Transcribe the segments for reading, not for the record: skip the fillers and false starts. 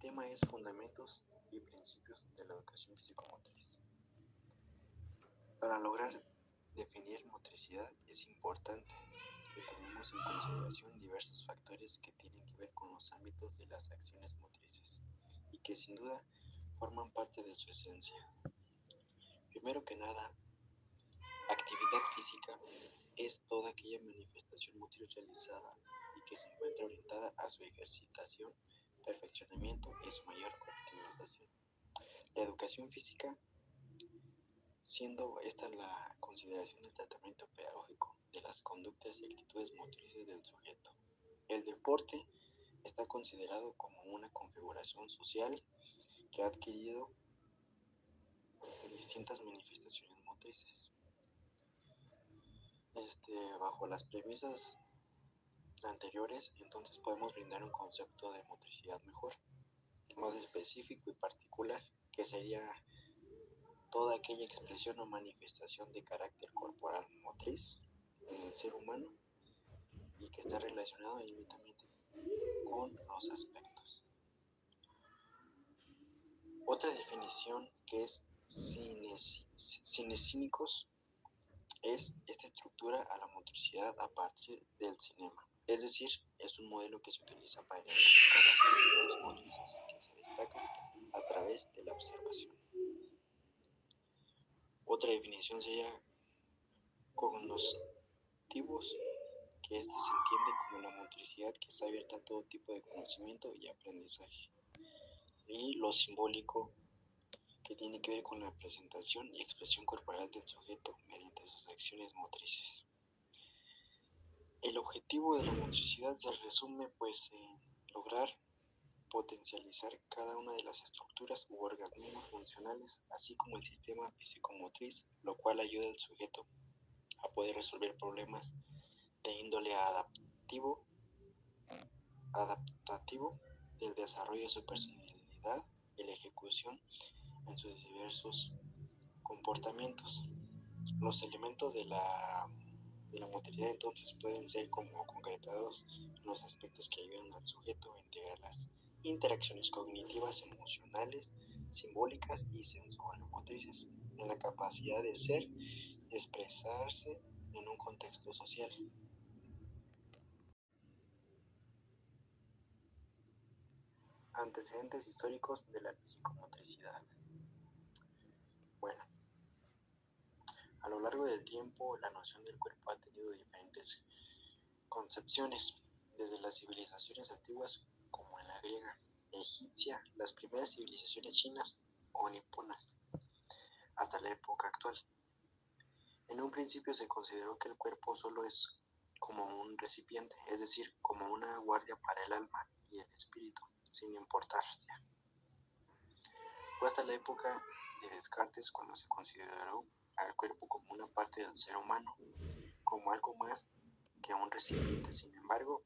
tema es Fundamentos y Principios de la Educación Psicomotriz. Para lograr definir motricidad es importante que tomemos en consideración diversos factores que tienen que ver con los ámbitos de las acciones motrices y que sin duda forman parte de su esencia. Primero que nada, actividad física es toda aquella manifestación motriz realizada y que se encuentra orientada a su ejercitación, perfeccionamiento y su mayor optimización. La educación física, siendo esta la consideración del tratamiento pedagógico de las conductas y actitudes motrices del sujeto. El deporte está considerado como una configuración social que ha adquirido distintas manifestaciones motrices. Bajo las premisas anteriores, entonces podemos brindar un concepto de motricidad mejor, más específico y particular, que sería toda aquella expresión o manifestación de carácter corporal motriz en el ser humano y que está relacionado íntimamente con los aspectos. Otra definición que es cinesímicos es esta estructura a la motricidad a partir del cinema, es decir, es un modelo que se utiliza para identificar las actividades motrices que se destacan a través de la observación. Otra definición sería cognoscitivos, que se entiende como la motricidad que está abierta a todo tipo de conocimiento y aprendizaje. Y lo simbólico, que tiene que ver con la presentación y expresión corporal del sujeto mediante sus acciones motrices. El objetivo de la motricidad se resume en lograr potencializar cada una de las estructuras u organismos funcionales, así como el sistema psicomotriz, lo cual ayuda al sujeto a poder resolver problemas de índole adaptativo del desarrollo de su personalidad y la ejecución en sus diversos comportamientos. Los elementos de la motricidad entonces pueden ser como concretados en los aspectos que ayudan al sujeto a integrar las interacciones cognitivas, emocionales, simbólicas y sensomotrices en la capacidad de ser y expresarse en un contexto social. Antecedentes históricos de la psicomotricidad. Bueno, a lo largo del tiempo la noción del cuerpo ha tenido diferentes concepciones, desde las civilizaciones antiguas como en la griega, egipcia, las primeras civilizaciones chinas o niponas, hasta la época actual. En un principio se consideró que el cuerpo solo es como un recipiente, es decir, como una guardia para el alma y el espíritu, sin importarse. Fue hasta la época de Descartes cuando se consideró al cuerpo como una parte del ser humano, como algo más que un recipiente. Sin embargo,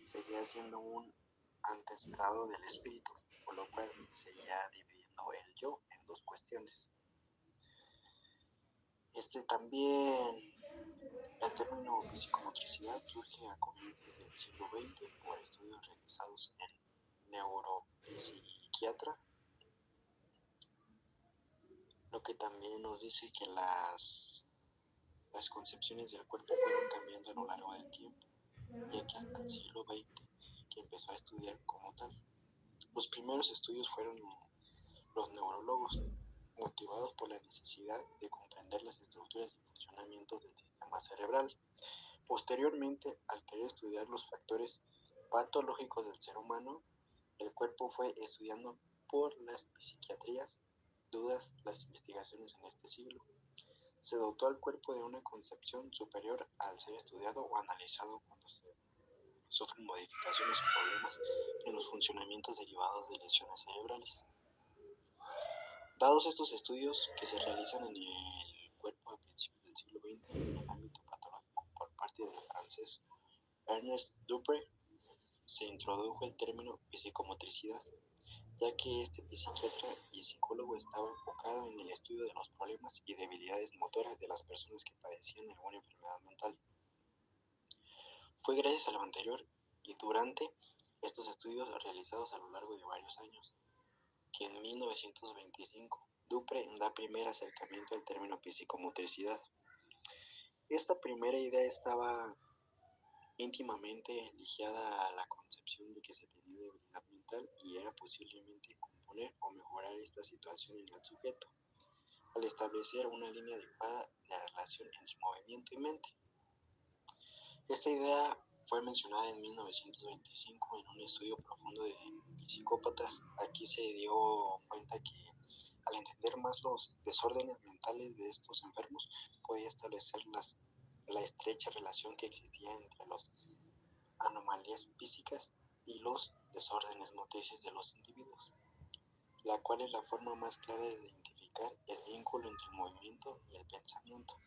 seguía siendo un antecesor del espíritu, por lo cual seguía dividiendo el yo en dos cuestiones. También el término psicomotricidad surge a comienzos del siglo XX por estudios realizados en neuropsiquiatría, lo que también nos dice que las concepciones del cuerpo fueron cambiando a lo largo del tiempo, ya que hasta el siglo XX que empezó a estudiar como tal. Los primeros estudios fueron los neurólogos, motivados por la necesidad de comprender las estructuras y funcionamientos del sistema cerebral. Posteriormente, al querer estudiar los factores patológicos del ser humano, el cuerpo fue estudiando por las psiquiatrías dudas las investigaciones en este siglo. Se dotó al cuerpo de una concepción superior al ser estudiado o analizado cuando se sufren modificaciones o problemas en los funcionamientos derivados de lesiones cerebrales. Dados estos estudios que se realizan en el cuerpo a principios del siglo XX en el ámbito patológico por parte del francés Ernest Dupré, se introdujo el término psicomotricidad, ya que este psiquiatra y psicólogo estaba enfocado en el estudio de los problemas y debilidades motoras de las personas que padecían alguna enfermedad mental. Fue gracias a lo anterior y durante estos estudios realizados a lo largo de varios años, que en 1925 Dupré da primer acercamiento al término psicomotricidad. Esta primera idea estaba íntimamente ligada a la concepción de que se tenía debilidad mental y era posiblemente componer o mejorar esta situación en el sujeto, al establecer una línea adecuada de relación entre movimiento y mente. Esta idea fue mencionada en 1925 en un estudio profundo de psicópatas. Aquí se dio cuenta que al entender más los desórdenes mentales de estos enfermos, podía establecer la estrecha relación que existía entre las anomalías físicas y los desórdenes motrices de los individuos, la cual es la forma más clara de identificar el vínculo entre el movimiento y el pensamiento.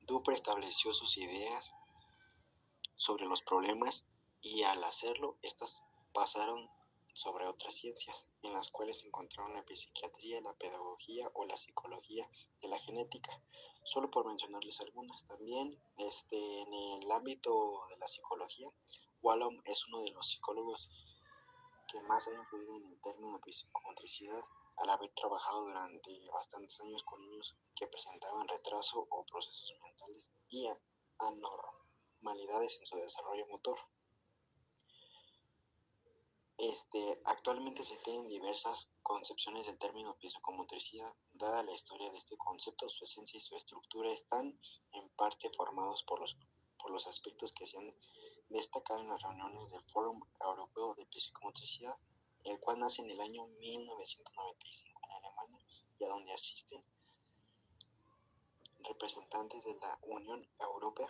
Dupré estableció sus ideas sobre los problemas y al hacerlo, estas pasaron sobre otras ciencias, en las cuales se encontraron la psiquiatría, la pedagogía o la psicología de la genética, solo por mencionarles algunas. También en el ámbito de la psicología, Wallum es uno de los psicólogos que más ha influido en el término psicomotricidad, al haber trabajado durante bastantes años con niños que presentaban retraso o procesos mentales y anormalidades en su desarrollo motor. Actualmente se tienen diversas concepciones del término psicomotricidad. Dada la historia de este concepto, su esencia y su estructura están en parte formados por los aspectos que se han destacado en las reuniones del Fórum Europeo de Psicomotricidad, el cual nace en el año 1995 en Alemania y a donde asisten representantes de la Unión Europea,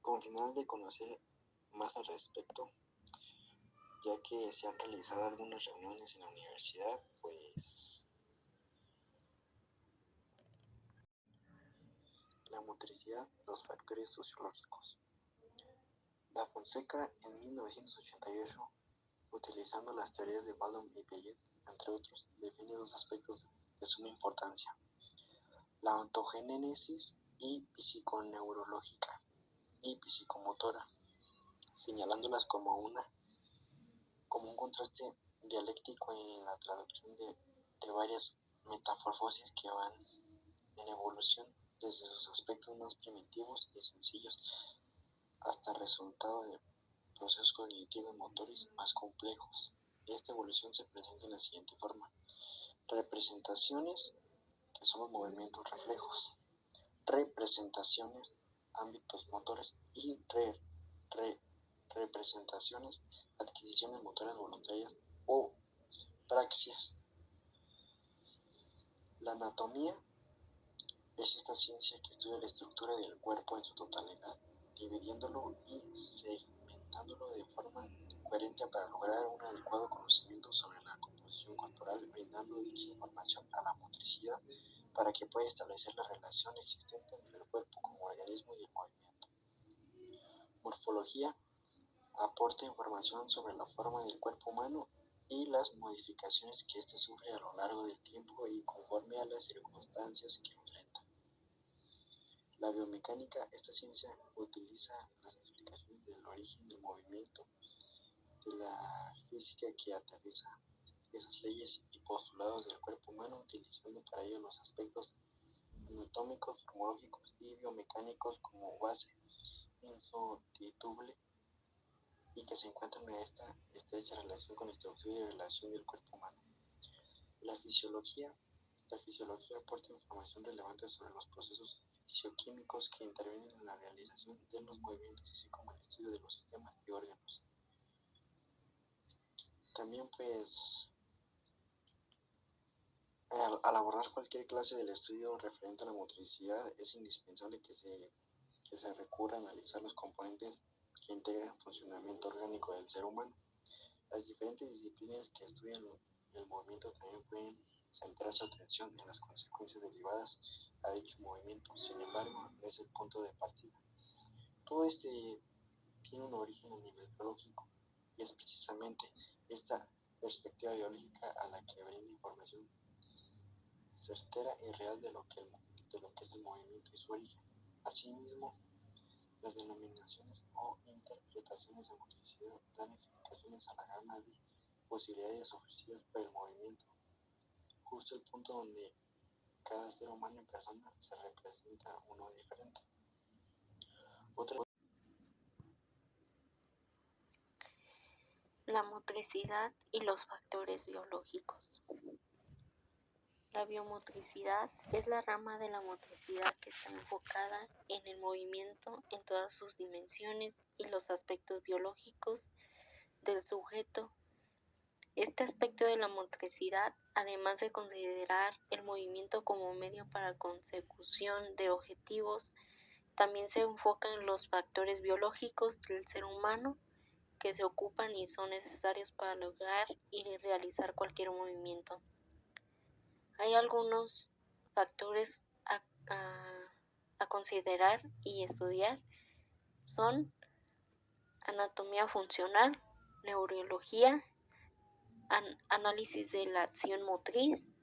con final de conocer más al respecto, ya que se han realizado algunas reuniones en la universidad, pues la motricidad, los factores sociológicos. Da Fonseca en 1988, utilizando las teorías de Wallum y Piaget, entre otros, define dos aspectos de suma importancia: la ontogénesis y psiconeurológica y psicomotora, señalándolas como un contraste dialéctico en la traducción de varias metamorfosis que van en evolución desde sus aspectos más primitivos y sencillos hasta el resultado de procesos cognitivos motores más complejos. Esta evolución se presenta en la siguiente forma: representaciones, que son los movimientos reflejos; representaciones, ámbitos motores; y representaciones, adquisiciones motoras voluntarias o praxias. La anatomía es esta ciencia que estudia la estructura del cuerpo en su totalidad, dividiéndolo y segmentándolo de forma coherente para lograr un adecuado conocimiento sobre la composición corporal, brindando dicha información a la motricidad para que pueda establecer la relación existente entre el cuerpo como organismo y el movimiento. Morfología aporta información sobre la forma del cuerpo humano y las modificaciones que éste sufre a lo largo del tiempo y conforme a las circunstancias que enfrenta. La biomecánica, esta ciencia utiliza las explicaciones del origen del movimiento de la física que aterriza esas leyes y postulados del cuerpo humano, utilizando para ello los aspectos anatómicos, morfológicos y biomecánicos como base insustituible y que se encuentran en esta estrecha relación con la estructura y relación del cuerpo humano. La fisiología aporta información relevante sobre los procesos fisioquímicos que intervienen en la realización de los movimientos, así como el estudio de los sistemas y órganos. También al abordar cualquier clase del estudio referente a la motricidad, es indispensable que se recurra a analizar los componentes que integran el funcionamiento orgánico del ser humano. Las diferentes disciplinas que estudian el movimiento también pueden centrar su atención en las consecuencias derivadas a dicho movimiento. Sin embargo, no es el punto de partida. Todo tiene un origen a nivel biológico y es precisamente esta perspectiva biológica a la que brinda información certera y real de lo que es el movimiento y su origen. Asimismo, Las denominaciones o interpretaciones de motricidad dan explicaciones a la gama de posibilidades ofrecidas por el movimiento, justo el punto donde cada ser humano en persona se representa uno diferente. La motricidad y los factores biológicos. La biomotricidad es la rama de la motricidad que está enfocada en el movimiento en todas sus dimensiones y los aspectos biológicos del sujeto. Este aspecto de la motricidad, además de considerar el movimiento como medio para consecución de objetivos, también se enfoca en los factores biológicos del ser humano que se ocupan y son necesarios para lograr y realizar cualquier movimiento. Hay algunos factores a considerar y estudiar. Son anatomía funcional, neurología, análisis de la acción motriz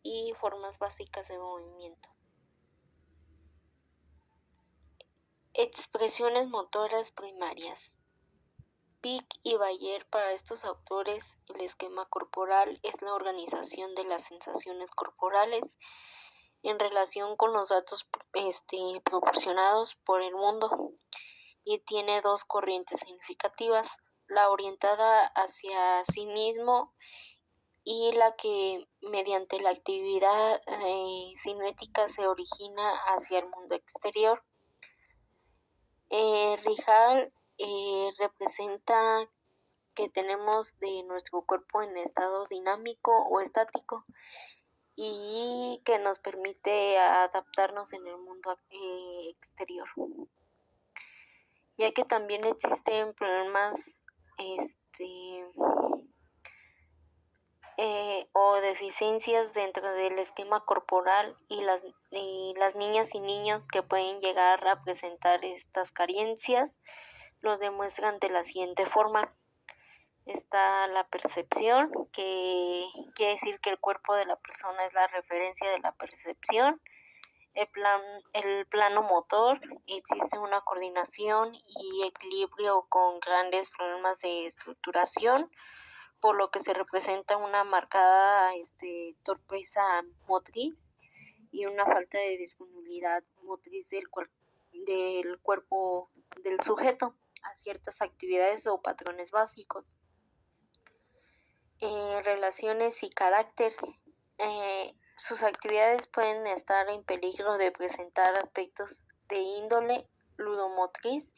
y formas básicas de movimiento. Expresiones motoras primarias. Pick y Bayer, para estos autores, el esquema corporal es la organización de las sensaciones corporales en relación con los datos proporcionados por el mundo y tiene dos corrientes significativas, la orientada hacia sí mismo y la que mediante la actividad cinética se origina hacia el mundo exterior. Rijal representa que tenemos de nuestro cuerpo en estado dinámico o estático y que nos permite adaptarnos en el mundo exterior, ya que también existen problemas o deficiencias dentro del esquema corporal y las niñas y niños que pueden llegar a presentar estas carencias lo demuestran de la siguiente forma. Está la percepción, que quiere decir que el cuerpo de la persona es la referencia de la percepción. El plano motor, existe una coordinación y equilibrio con grandes problemas de estructuración, por lo que se representa una marcada torpeza motriz y una falta de disponibilidad motriz del cuerpo del sujeto a ciertas actividades o patrones básicos. Relaciones y carácter. Sus actividades pueden estar en peligro de presentar aspectos de índole ludomotriz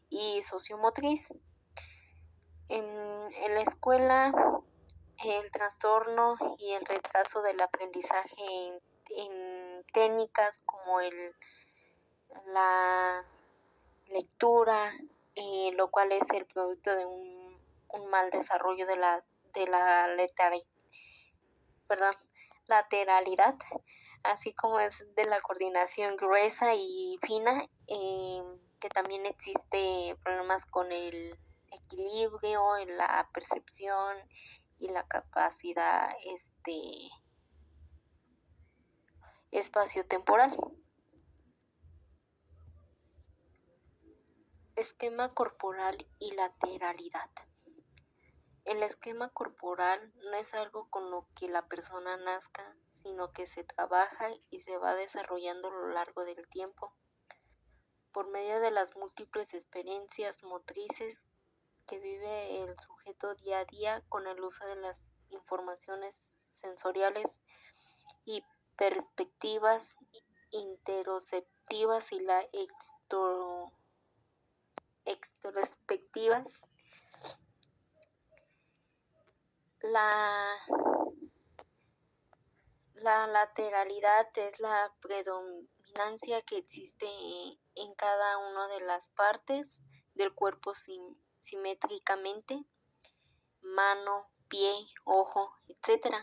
y sociomotriz. En la escuela, el trastorno y el retraso del aprendizaje en técnicas como la lectura, lo cual es el producto de un mal desarrollo de la lateralidad, así como es de la coordinación gruesa y fina, que también existe problemas con el equilibrio, la percepción y la capacidad espaciotemporal. Esquema corporal y lateralidad. El esquema corporal no es algo con lo que la persona nazca, sino que se trabaja y se va desarrollando a lo largo del tiempo, por medio de las múltiples experiencias motrices que vive el sujeto día a día con el uso de las informaciones sensoriales y perspectivas interoceptivas y la extrospectivas. La lateralidad es la predominancia que existe en cada una de las partes del cuerpo simétricamente, mano, pie, ojo, etc.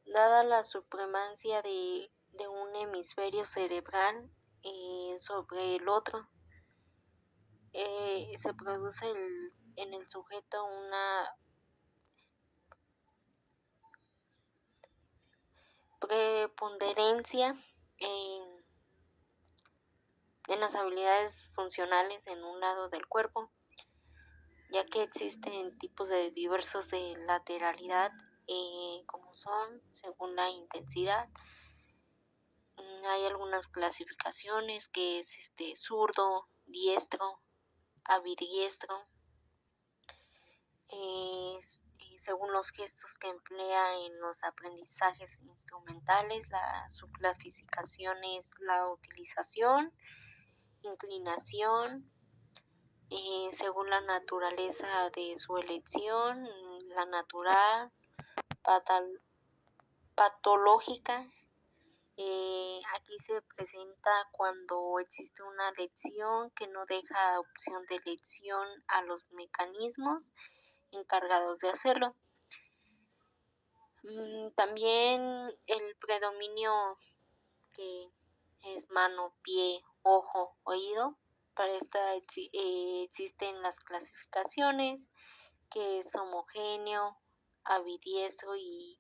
Dada la supremacia de un hemisferio cerebral sobre el otro, se produce en el sujeto una preponderancia en las habilidades funcionales en un lado del cuerpo, ya que existen tipos diversos de lateralidad, como son según la intensidad. Hay algunas clasificaciones que es zurdo, diestro, ambidiestro, según los gestos que emplea en los aprendizajes instrumentales. Su clasificación es la utilización, inclinación, según la naturaleza de su elección, la natural, patológica. Aquí se presenta cuando existe una lección que no deja opción de elección a los mecanismos encargados de hacerlo. También el predominio, que es mano, pie, ojo, oído. Para esta existen las clasificaciones, que es homogéneo, ambidiestro y